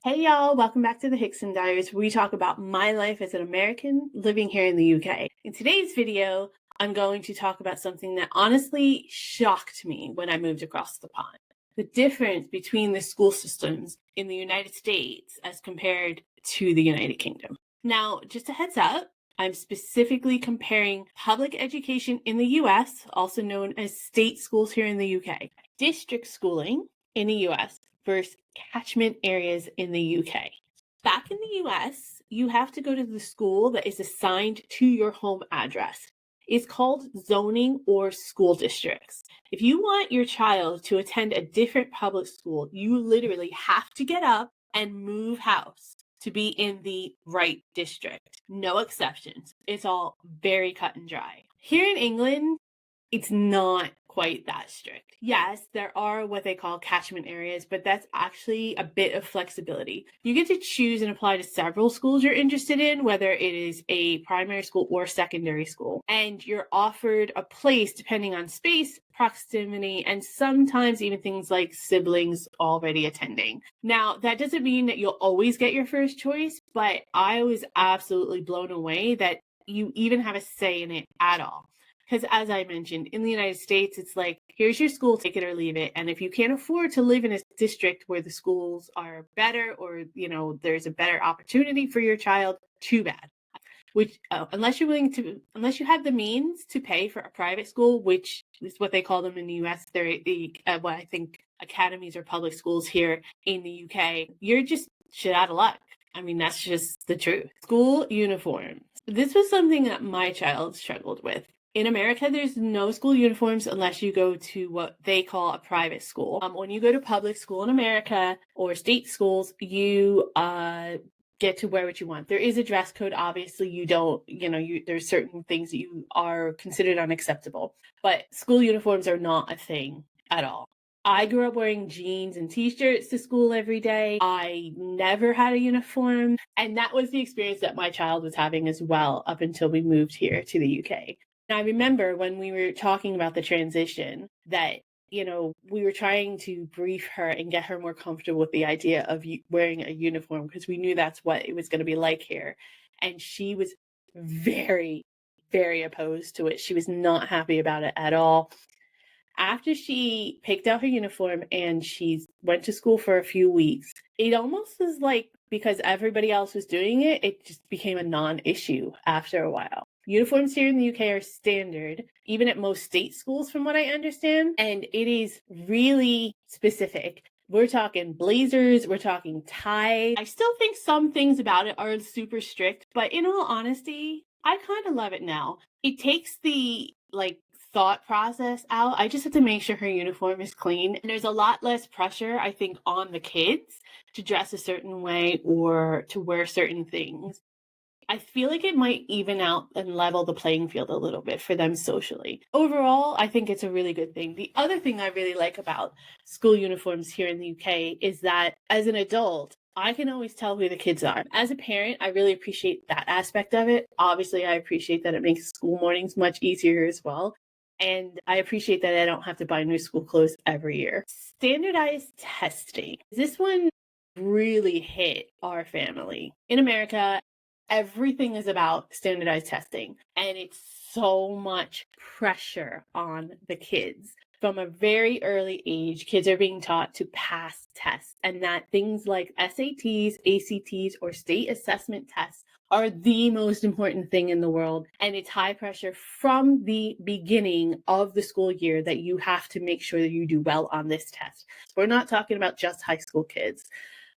Hey y'all, welcome back to the Hickson Diaries, where we talk about my life as an American living here in the UK. In today's video, I'm going to talk about something that honestly shocked me when I moved across the pond. The difference between the school systems in the United States as compared to the United Kingdom. Now, just a heads up, I'm specifically comparing public education in the US, also known as state schools here in the UK, district schooling in the US versus catchment areas in the UK. Back in the US, you have to go to the school that is assigned to your home address. It's called zoning or school districts. If you want your child to attend a different public school, you literally have to get up and move house to be in the right district. No exceptions. It's all very cut and dry. Here in England, it's not quite that strict. Yes, there are what they call catchment areas, but that's actually a bit of flexibility. You get to choose and apply to several schools you're interested in, whether it is a primary school or secondary school. And you're offered a place depending on space, proximity, and sometimes even things like siblings already attending. Now, that doesn't mean that you'll always get your first choice, but I was absolutely blown away that you even have a say in it at all. Because as I mentioned, in the United States, it's like, here's your school, take it or leave it. And if you can't afford to live in a district where the schools are better or, there's a better opportunity for your child, too bad. Which, unless you have the means to pay for a private school, which is what they call them in the US, they're what I think academies or public schools here in the UK, you're just shit out of luck. I mean, that's just the truth. School uniforms. This was something that my child struggled with. In America, there's no school uniforms unless you go to what they call a private school. When you go to public school in America or state schools, you get to wear what you want. There is a dress code. Obviously, there's certain things that you are considered unacceptable, but school uniforms are not a thing at all. I grew up wearing jeans and t-shirts to school every day. I never had a uniform. And that was the experience that my child was having as well up until we moved here to the UK. And I remember when we were talking about the transition that, we were trying to brief her and get her more comfortable with the idea of wearing a uniform because we knew that's what it was going to be like here. And she was very, very opposed to it. She was not happy about it at all. After she picked out her uniform and she went to school for a few weeks, it almost was like because everybody else was doing it, it just became a non-issue after a while. Uniforms here in the UK are standard, even at most state schools, from what I understand, and it is really specific. We're talking blazers, we're talking ties. I still think some things about it are super strict, but in all honesty, I kind of love it now. It takes the thought process out. I just have to make sure her uniform is clean. And there's a lot less pressure, I think, on the kids to dress a certain way or to wear certain things. I feel like it might even out and level the playing field a little bit for them socially. Overall, I think it's a really good thing. The other thing I really like about school uniforms here in the UK is that as an adult, I can always tell who the kids are. As a parent, I really appreciate that aspect of it. Obviously, I appreciate that it makes school mornings much easier as well. And I appreciate that I don't have to buy new school clothes every year. Standardized testing. This one really hit our family. In America, everything is about standardized testing, and it's so much pressure on the kids. From a very early age, kids are being taught to pass tests, and that things like SATs, ACTs, or state assessment tests are the most important thing in the world. And it's high pressure from the beginning of the school year that you have to make sure that you do well on this test. We're not talking about just high school kids.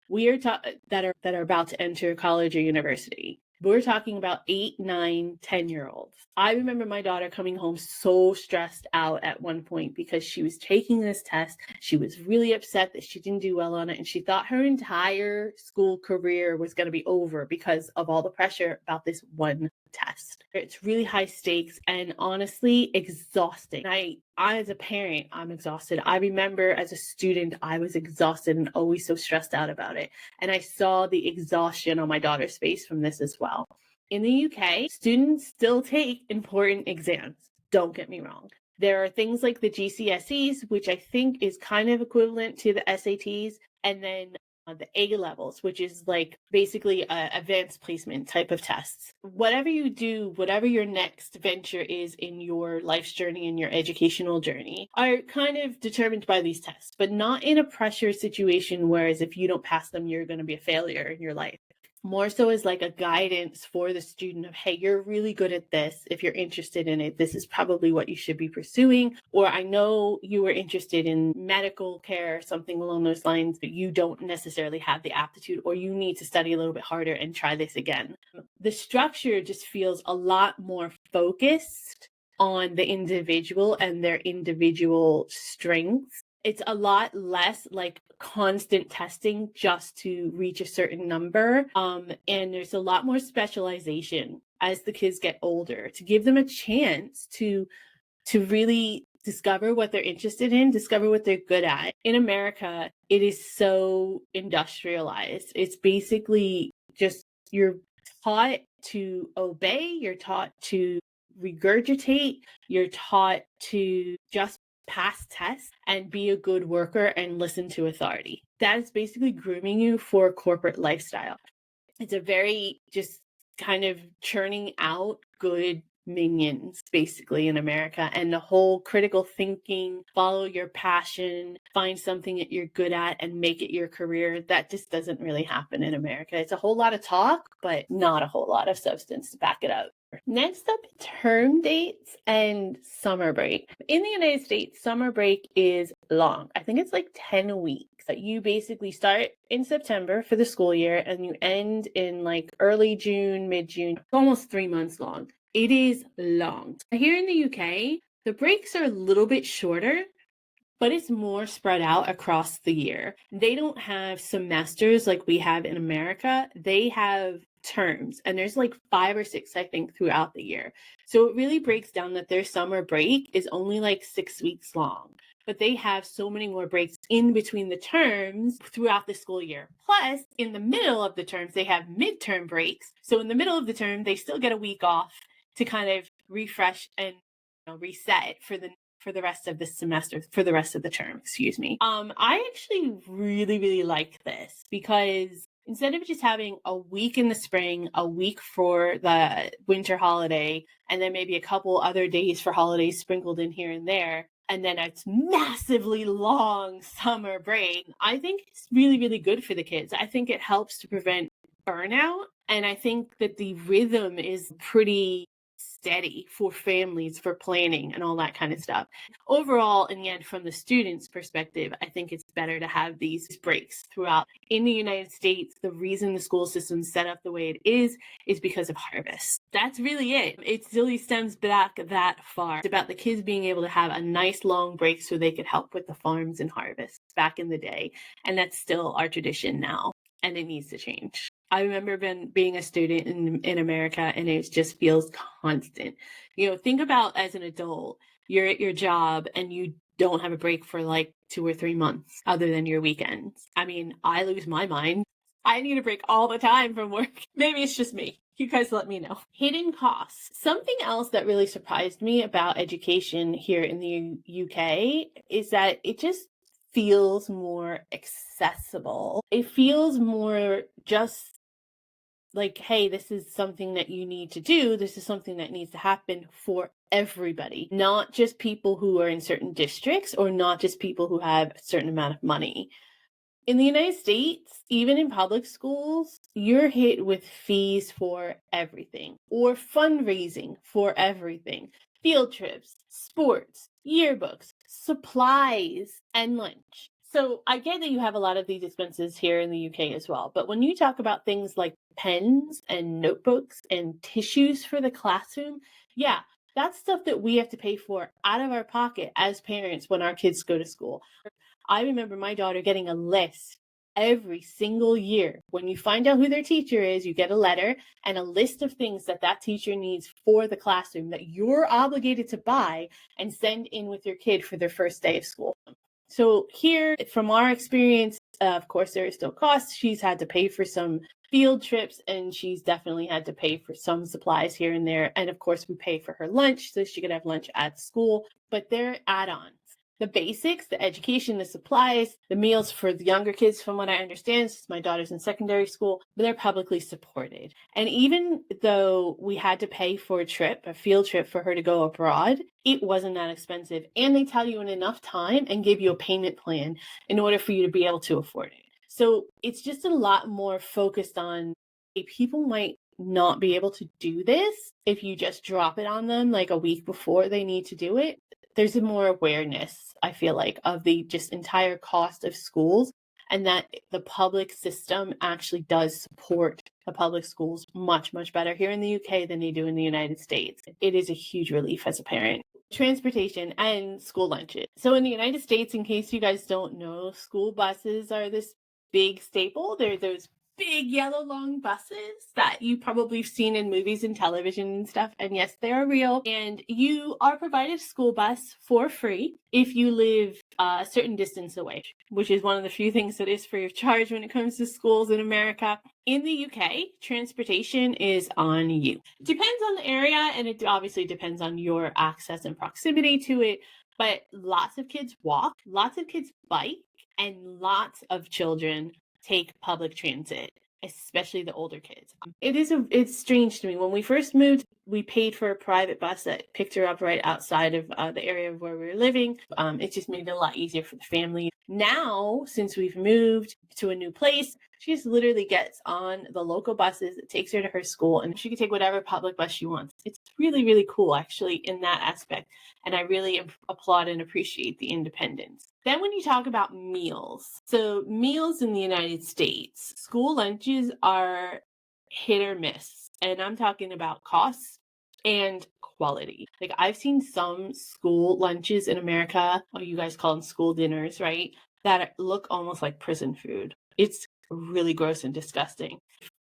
We are that are about to enter college or university. We're talking about 8, 9, 10-year-olds. I remember my daughter coming home so stressed out at one point because she was taking this test. She was really upset that she didn't do well on it, and she thought her entire school career was going to be over because of all the pressure about this one test. It's really high stakes and honestly exhausting. I as a parent, I'm exhausted. I remember as a student, I was exhausted and always so stressed out about it. And I saw the exhaustion on my daughter's face from this as well. In the UK, students still take important exams. Don't get me wrong. There are things like the GCSEs, which I think is kind of equivalent to the SATs. And then the A levels, which is like basically a advanced placement type of tests. Whatever you do, whatever your next venture is in your life's journey and your educational journey, are kind of determined by these tests, but not in a pressure situation, whereas if you don't pass them, you're going to be a failure in your life. More so as like a guidance for the student of, hey, you're really good at this. If you're interested in it, this is probably what you should be pursuing. Or I know you were interested in medical care, something along those lines, but you don't necessarily have the aptitude, or you need to study a little bit harder and try this again. The structure just feels a lot more focused on the individual and their individual strengths. It's a lot less like constant testing just to reach a certain number. And there's a lot more specialization as the kids get older to give them a chance to really discover what they're interested in, discover what they're good at. In America, it is so industrialized. It's basically just you're taught to obey, you're taught to regurgitate, you're taught to just pass tests and be a good worker and listen to authority. That is basically grooming you for a corporate lifestyle. It's a very just kind of churning out good minions basically in America, and the whole critical thinking, follow your passion, find something that you're good at and make it your career, that just doesn't really happen in America. It's a whole lot of talk, but not a whole lot of substance to back it up. Next up, term dates and summer break. In the United States, summer break is long. I think it's like 10 weeks. You basically start in September for the school year and you end in like early June, mid-June, almost 3 months long. It is long. Here in the UK, the breaks are a little bit shorter, but it's more spread out across the year. They don't have semesters like we have in America. They have terms, and there's like 5 or 6, I think, throughout the year. So it really breaks down that their summer break is only like 6 weeks long, but they have so many more breaks in between the terms throughout the school year. Plus, in the middle of the terms, they have midterm breaks. So in the middle of the term, they still get a week off to kind of refresh and reset for the rest of the semester, for the rest of the term, excuse me. I actually really, really like this because instead of just having a week in the spring, a week for the winter holiday, and then maybe a couple other days for holidays sprinkled in here and there, and then it's massively long summer break, I think it's really, really good for the kids. I think it helps to prevent burnout. And I think that the rhythm is pretty steady for families, for planning and all that kind of stuff. Overall, in the end, from the student's perspective, I think it's better to have these breaks throughout. In the United States, the reason the school system's set up the way it is because of harvest. That's really it. It really stems back that far. It's about the kids being able to have a nice long break so they could help with the farms and harvest back in the day. And that's still our tradition now, and it needs to change. I remember being a student in America, and it just feels constant. Think about as an adult, you're at your job and you don't have a break for like 2 or 3 months other than your weekends. I mean, I lose my mind. I need a break all the time from work. Maybe it's just me. You guys let me know. Hidden costs. Something else that really surprised me about education here in the UK is that it just feels more accessible. It feels more just like, hey, this is something that you need to do. This is something that needs to happen for everybody, not just people who are in certain districts or not just people who have a certain amount of money. In the United States, even in public schools, you're hit with fees for everything or fundraising for everything. Field trips, sports, yearbooks, supplies, and lunch. So I get that you have a lot of these expenses here in the UK as well. But when you talk about things like pens and notebooks and tissues for the classroom, yeah, that's stuff that we have to pay for out of our pocket as parents when our kids go to school. I remember my daughter getting a list every single year. When you find out who their teacher is, you get a letter and a list of things that teacher needs for the classroom that you're obligated to buy and send in with your kid for their first day of school. So here, from our experience, of course, there is still costs. She's had to pay for some field trips, and she's definitely had to pay for some supplies here and there. And of course, we pay for her lunch so she could have lunch at school, but they're add-ons. The basics, the education, the supplies, the meals for the younger kids, from what I understand, since my daughter's in secondary school, they're publicly supported. And even though we had to pay for a field trip for her to go abroad, it wasn't that expensive. And they tell you in enough time and give you a payment plan in order for you to be able to afford it. So it's just a lot more focused on people might not be able to do this if you just drop it on them like a week before they need to do it. There's a more awareness, I feel like, of the just entire cost of schools, and that the public system actually does support the public schools much, much better here in the UK than they do in the United States. It is a huge relief as a parent. Transportation and school lunches. So in the United States, in case you guys don't know, school buses are this big staple. They're those big yellow long buses that you probably have seen in movies and television and stuff. And yes, they are real. And you are provided a school bus for free if you live a certain distance away, which is one of the few things that is free of charge when it comes to schools in America. In the UK, transportation is on you. It depends on the area, and it obviously depends on your access and proximity to it. But lots of kids walk, lots of kids bike, and lots of children take public transit, especially the older kids. It's strange to me. When we first moved, we paid for a private bus that picked her up right outside of the area where we were living. It just made it a lot easier for the family. Now, since we've moved to a new place, she just literally gets on the local buses. It takes her to her school, and she can take whatever public bus she wants. It's really, really cool, actually, in that aspect. And I really applaud and appreciate the independence. Then when you talk about meals, so meals in the United States, school lunches are hit or miss. And I'm talking about costs and quality. Like, I've seen some school lunches in America, or you guys call them school dinners, right? That look almost like prison food. It's really gross and disgusting.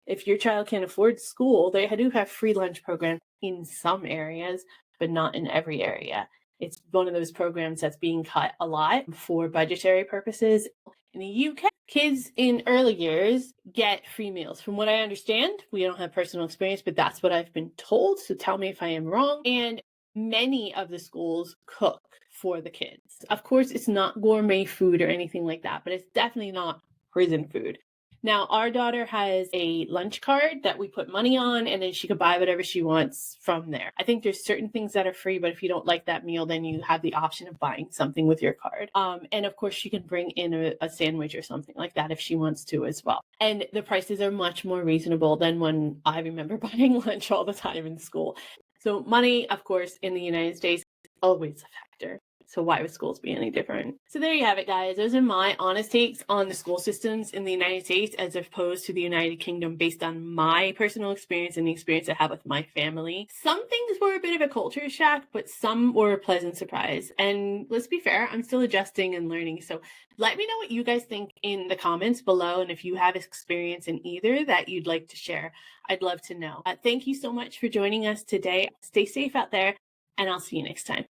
If your child can't afford school, they do have free lunch programs in some areas, but not in every area. It's one of those programs that's being cut a lot for budgetary purposes. In the UK, kids in early years get free meals. From what I understand, we don't have personal experience, but that's what I've been told. So tell me if I am wrong. And many of the schools cook for the kids. Of course, it's not gourmet food or anything like that, but it's definitely not prison food. Now, our daughter has a lunch card that we put money on, and then she could buy whatever she wants from there. I think there's certain things that are free, but if you don't like that meal, then you have the option of buying something with your card. And of course, she can bring in a sandwich or something like that if she wants to as well. And the prices are much more reasonable than when I remember buying lunch all the time in school. So money, of course, in the United States, always a factor. So why would schools be any different? So there you have it, guys. Those are my honest takes on the school systems in the United States as opposed to the United Kingdom based on my personal experience and the experience I have with my family. Some things were a bit of a culture shock, but some were a pleasant surprise. And let's be fair, I'm still adjusting and learning. So let me know what you guys think in the comments below. And if you have experience in either that you'd like to share, I'd love to know. Thank you so much for joining us today. Stay safe out there, and I'll see you next time.